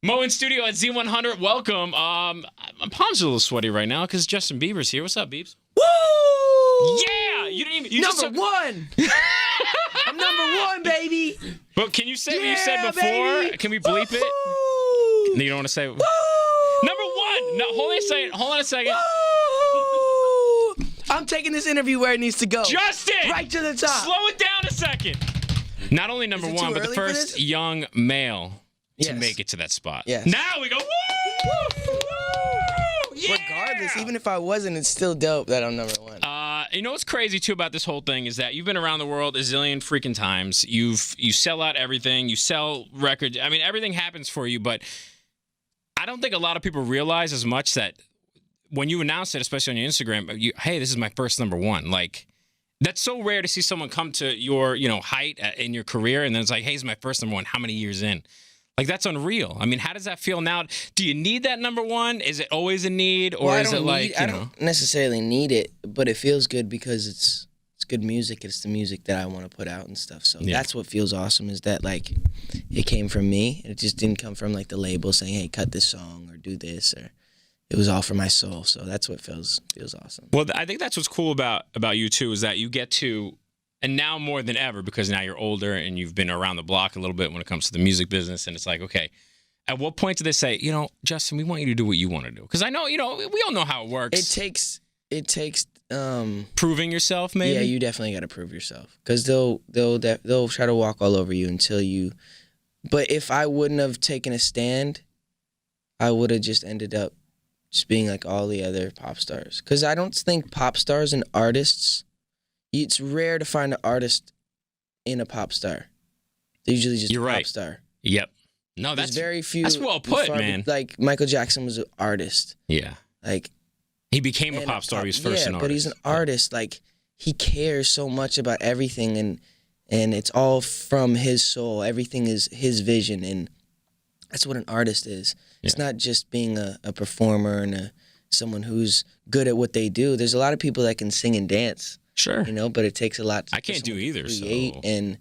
Mo in studio at Z100. Welcome. My palms are a little sweaty right now because Justin Bieber's here. What's up, Biebs? Woo! Yeah! You didn't even. You number just took... one! I'm number one, baby! But can you say what you said before? Baby. Can we bleep Woo-hoo! it? No, you don't want to say it. Woo! Number one! No, hold on a second. Hold on a second. Woo! I'm taking this interview where it needs to go. Justin! Right to the top. Slow it down a second. Not only number one, but the first young male to make it to that spot. Yes. Now we go, woo! Woo! Yeah! Regardless, even if I wasn't, it's still dope that I'm number one. You know what's crazy too about this whole thing is that you've been around the world a zillion freaking times. You sell out everything. You sell records. I mean, everything happens for you. But I don't think a lot of people realize as much that when you announce it, especially on your Instagram, hey, this is my first number one. Like, that's so rare to see someone come to your height in your career, and then it's like, hey, it's my first number one. How many years in? Like, that's unreal. I mean, how does that feel now? Do you need that number one? Is it always a need, or is it like, I don't necessarily need it, but it feels good because it's good music. It's the music that I want to put out and stuff. So that's what feels awesome, is that like it came from me. It just didn't come from like the label saying, hey, cut this song or do this, or it was all for my soul. So that's what feels awesome. Well, I think that's what's cool about you too, is that you get to. And now more than ever, because now you're older and you've been around the block a little bit when it comes to the music business. And it's like, okay, at what point do they say, Justin, we want you to do what you want to do? Because I know, we all know how it works. It takes proving yourself, maybe? Yeah, you definitely got to prove yourself. Because they'll try to walk all over you until you. But if I wouldn't have taken a stand, I would have just ended up just being like all the other pop stars. Because I don't think pop stars and artists. It's rare to find an artist in a pop star. They're usually just a pop star. Yep. No, that's very few. That's well put, man. Like Michael Jackson was an artist. Yeah. Like he became a pop star. He was first an artist. But he's an artist. Like he cares so much about everything, and it's all from his soul. Everything is his vision, and that's what an artist is. Yeah. It's not just being a performer and someone who's good at what they do. There's a lot of people that can sing and dance. Sure. But it takes a lot. I can't do either. Create and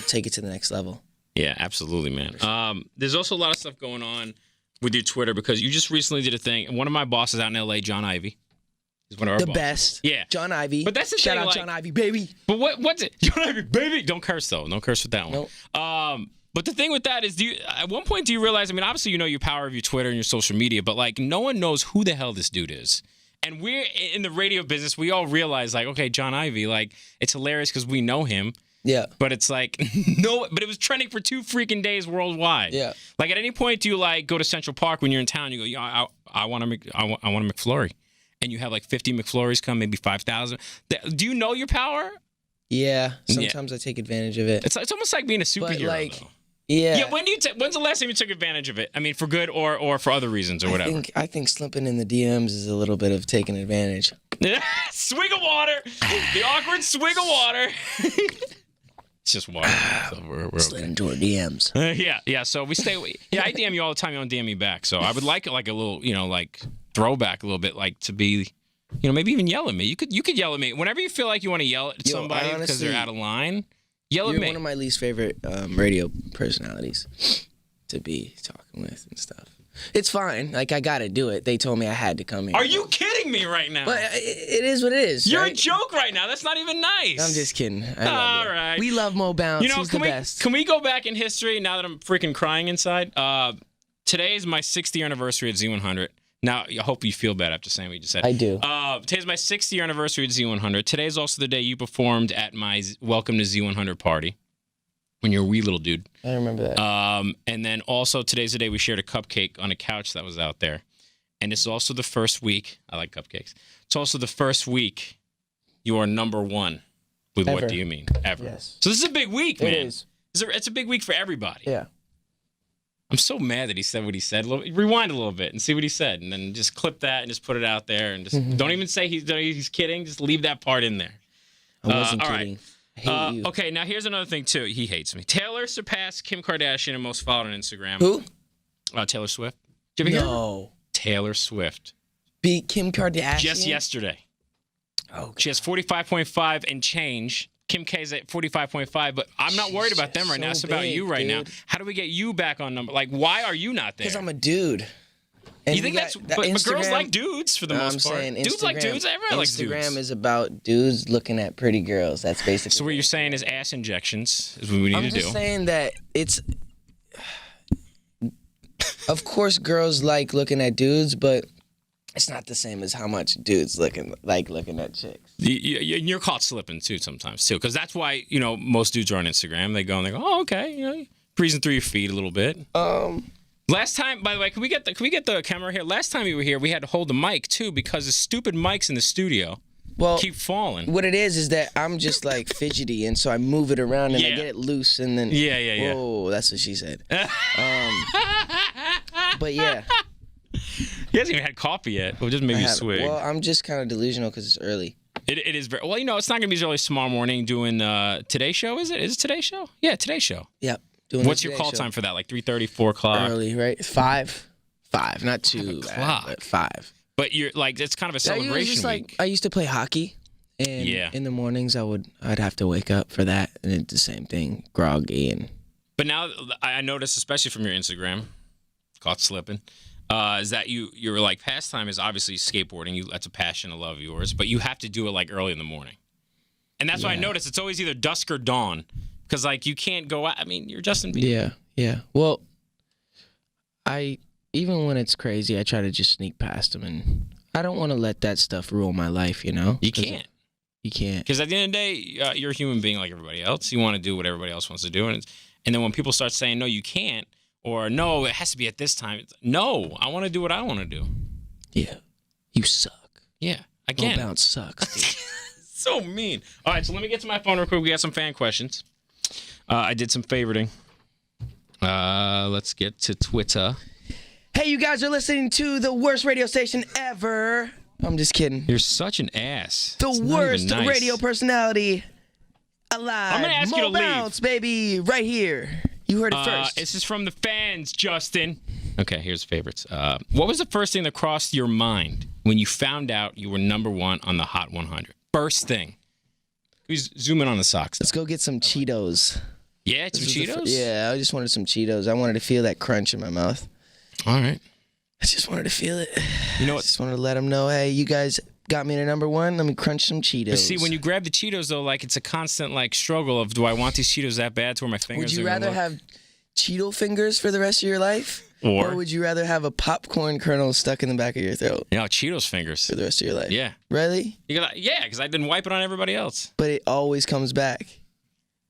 take it to the next level. Yeah, absolutely, man. There's also a lot of stuff going on with your Twitter because you just recently did a thing. And one of my bosses out in LA, John Ivy, is one of our bosses. Best. Yeah. John Ivy. But that's the Shout thing, out like, John Ivy, baby. But what's it? John Ivy, baby. Don't curse though. Don't curse with that one. Nope. But the thing with that is, at one point do you realize? I mean, obviously you know your power of your Twitter and your social media, but like no one knows who the hell this dude is. And we're in the radio business. We all realize, like, okay, John Ivy, like, it's hilarious because we know him. Yeah. But it's like, no, but it was trending for 2 freaking days worldwide. Yeah. Like, at any point do you, like, go to Central Park when you're in town, you go, I want a McFlurry. And you have, like, 50 McFlurries come, maybe 5,000. Do you know your power? Yeah. Sometimes I take advantage of it. It's almost like being a superhero, but, like, though. Yeah. Yeah. When's the last time you took advantage of it? I mean, for good or for other reasons or whatever. I think slipping in the DMs is a little bit of taking advantage. Swig of water. The awkward swig of water. It's just water. So we're slid into our DMs. Yeah. So we stay. Yeah, I DM you all the time. You don't DM me back. So I would like it, like a little, like throwback a little bit, like to be, maybe even yell at me. You could yell at me whenever you feel like you want to yell at somebody because they're out of line. Yell at me. You're one of my least favorite radio personalities to be talking with and stuff. It's fine. Like, I got to do it. They told me I had to come here. Are you kidding me right now? But it is what it is. You're right? a joke right now. That's not even nice. I'm just kidding. All right. We love Mo Bounce. He's the best. Can we go back in history now that I'm freaking crying inside? Today is my 6th year anniversary at Z100. Now, I hope you feel bad after saying what you just said. I do. Today's my 6th year anniversary at Z100. Today is also the day you performed at my Welcome to Z100 party when you were a wee little dude. I remember that. And then also today's the day we shared a cupcake on a couch that was out there. And it's also the first week. I like cupcakes. It's also the first week you are number one with Ever. What Do You Mean? Ever. Yes. So this is a big week, man. It is. It's a big week for everybody. Yeah. I'm so mad that he said what he said. Rewind a little bit and see what he said, and then just clip that and just put it out there, and just don't even say he's kidding. Just leave that part in there. I wasn't kidding. I hate you. Okay, now here's another thing too. He hates me. Taylor surpassed Kim Kardashian in most followed on Instagram. Who? Taylor Swift. Did you ever hear her? No. Taylor Swift. Beat Kim Kardashian? Just yesterday. Oh, She has 45.5 and change Kim K's at 45.5, but I'm not worried about them right now. It's about you right now. How do we get you back on number? Like, why are you not there? Because I'm a dude. And you think that's... But girls like dudes for the most part. Dudes like dudes. Everyone likes dudes. Instagram is about dudes looking at pretty girls. That's basically... So what you're saying is ass injections is what we need to do. I'm just saying that it's... Of course, girls like looking at dudes, but it's not the same as how much dudes looking at chicks. You're caught slipping too sometimes too, because that's why most dudes are on Instagram. They go and they go, oh okay, breezing through your feet a little bit. Last time, by the way, can we get the camera here? Last time you were here, we had to hold the mic too because the stupid mics in the studio keep falling. What it is that I'm just like fidgety, and so I move it around and I get it loose, and then whoa, that's what she said. But yeah. He hasn't even had coffee yet. We'll just maybe swig. Well, I'm just kind of delusional because it's early. It is very well. It's not gonna be as early tomorrow morning doing Today's Show. Is it? Is it Today's Show? Yeah, Today's Show. Yep. What's your call time for that? Like 3:30, 4 o'clock? Early, right? 5, not 2 o'clock, but 5. But you're like it's kind of a celebration week. I used to play hockey, and in the mornings I'd have to wake up for that, and it's the same thing, groggy and. But now I noticed, especially from your Instagram, caught slipping. Is that your like pastime is obviously skateboarding. That's a passion, a love of yours, but you have to do it like early in the morning, and that's why I noticed it's always either dusk or dawn, because like you can't go out. I mean, you're Justin Bieber. Yeah. Well, even when it's crazy, I try to just sneak past them, and I don't want to let that stuff rule my life. You can't. You can't. Because at the end of the day, you're a human being like everybody else. You want to do what everybody else wants to do, and then when people start saying no, you can't. Or, no, it has to be at this time. No, I want to do what I want to do. Yeah. You suck. Yeah. Again. No bounce sucks. So mean. All right, so let me get to my phone real quick. We got some fan questions. I did some favoriting. Let's get to Twitter. Hey, you guys are listening to the worst radio station ever. I'm just kidding. You're such an ass. The worst radio personality alive. I'm going to ask you to bounce, leave. Baby, right here. You heard it first. This is from the fans, Justin. Okay, here's favorites. What was the first thing that crossed your mind when you found out you were #1 on the Hot 100? First thing. Who's zooming on the socks? Let's go get some Cheetos. Yeah, some Cheetos? Yeah, I just wanted some Cheetos. I wanted to feel that crunch in my mouth. All right. I just wanted to feel it. You know what? I just wanted to let them know, hey, you guys got me to #1. Let me crunch some Cheetos. But see, when you grab the Cheetos, though, like it's a constant like struggle of, do I want these Cheetos that bad to where my fingers? Would you rather have Cheeto fingers for the rest of your life, or would you rather have a popcorn kernel stuck in the back of your throat? Cheetos fingers for the rest of your life. Yeah. Really? Yeah, because I didn't wipe it on everybody else. But it always comes back.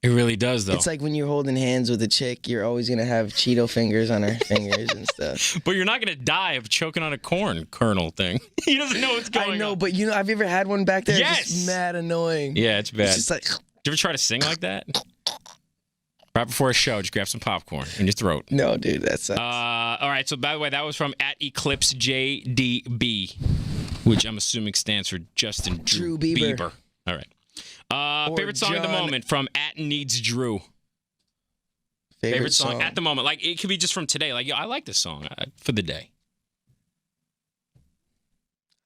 It really does, though. It's like when you're holding hands with a chick, you're always going to have Cheeto fingers on her fingers and stuff. But you're not going to die of choking on a corn kernel thing. He doesn't know what's going on. I know, but have you ever had one back there? Yes! It's just mad annoying. Yeah, it's bad. It's just like... Did you ever try to sing like that? Right before a show, just grab some popcorn in your throat. No, dude, that sucks. All right, so by the way, that was from @EclipseJDB, which I'm assuming stands for Justin Drew Bieber. All right. Favorite song at the moment from @NeedsDrew. Favorite song at the moment. Like, it could be just from today. Like, I like this song for the day.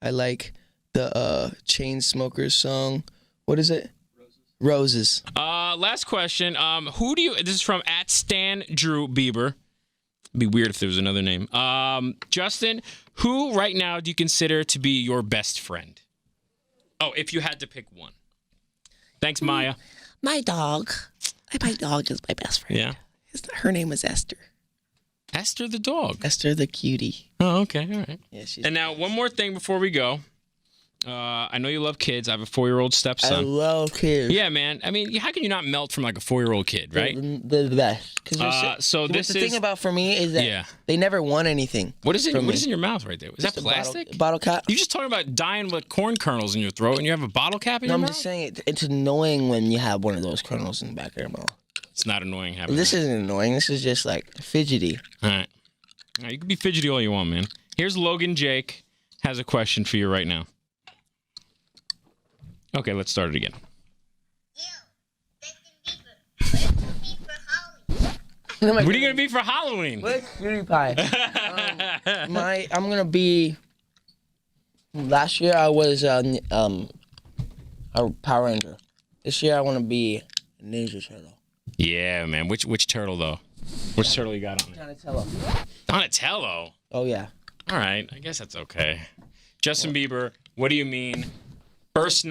I like the Chainsmokers song. What is it? Roses. Last question. This is from @StanDrewBieber. It'd be weird if there was another name. Justin, who right now do you consider to be your best friend? Oh, if you had to pick one. Thanks, Maya. My dog. My dog is my best friend. Yeah. Her name was Esther. Esther the dog. Esther the cutie. Oh, okay. All right. Yeah, and now, one more thing before we go. I know you love kids. I have a 4-year-old stepson. I love kids. Yeah, man. I mean, how can you not melt from like a 4-year-old kid, right? They're the best. So the thing about for me is that they never want anything. What is in your mouth right there? Is that plastic? Bottle cap. You just talking about dying with corn kernels in your throat, and you have a bottle cap in your mouth? I'm just saying it's annoying when you have one of those kernels in the back of your mouth. It's not annoying having. This isn't annoying. This is just like fidgety. All right. You can be fidgety all you want, man. Here's Logan Jake has a question for you right now. Okay, let's start it again. What are you gonna be for Halloween? What's cutie pie? I'm gonna be. Last year I was a Power Ranger. This year I want to be a Ninja Turtle. Yeah, man. Which turtle though? Which turtle you got on there? Donatello. Donatello. Oh yeah. All right, I guess that's okay. Justin Bieber, what do you mean? First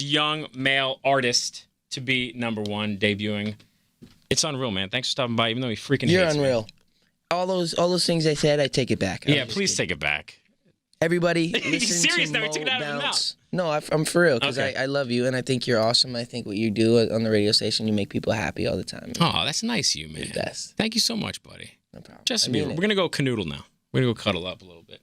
young male artist to be number one, debuting. It's unreal, man. Thanks for stopping by, even though he freaking You're hates unreal. me. All those things I said, I take it back. Yeah, please take it back. Everybody, listen serious to now? Mo He took it out of his Bounce. No, I'm for real because Okay. I love you and I think you're awesome. I think what you do on the radio station, you make people happy all the time. Oh, that's nice of you, man. You're the best. Thank you so much, buddy. No problem. Justin I mean Bieber, it. we're gonna go canoodle now. We're gonna go cuddle up a little bit.